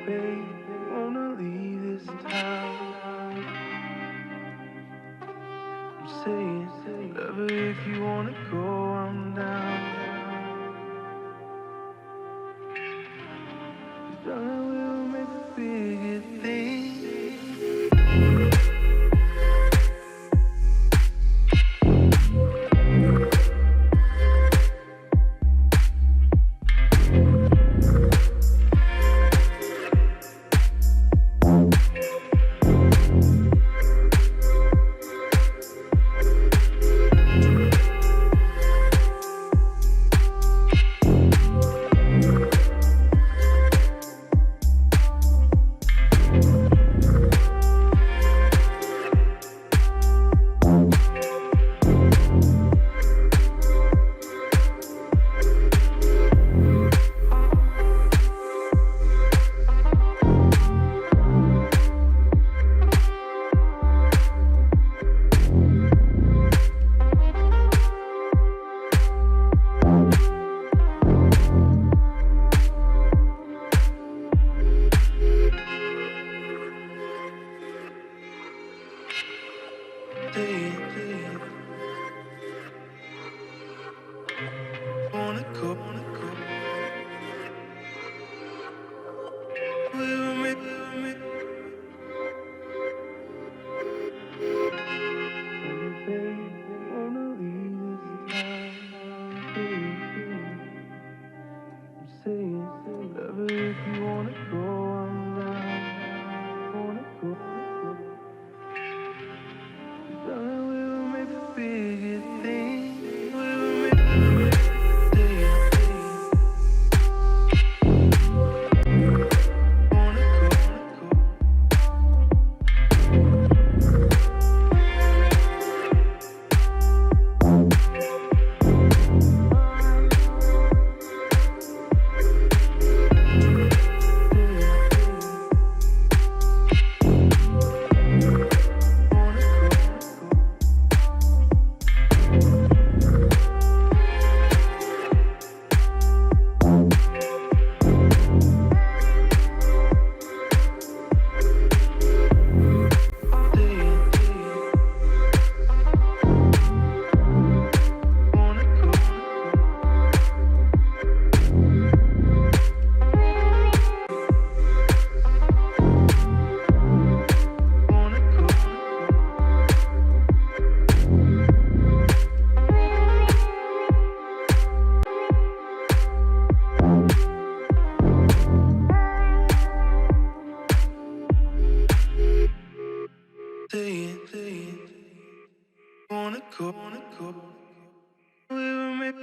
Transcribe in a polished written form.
babe, wanna leave this town. I'm saying, love her if you wanna go, I'm down. Darling, we'll make the biggest thing. Wanna go, wanna go. We'll make wanna leave this town. I'm saying, love her if you wanna go, I'm down. Wanna go. Darling, we'll make the biggest thing. We'll make wanna go, wanna go. Wanna go, wanna go. We'll make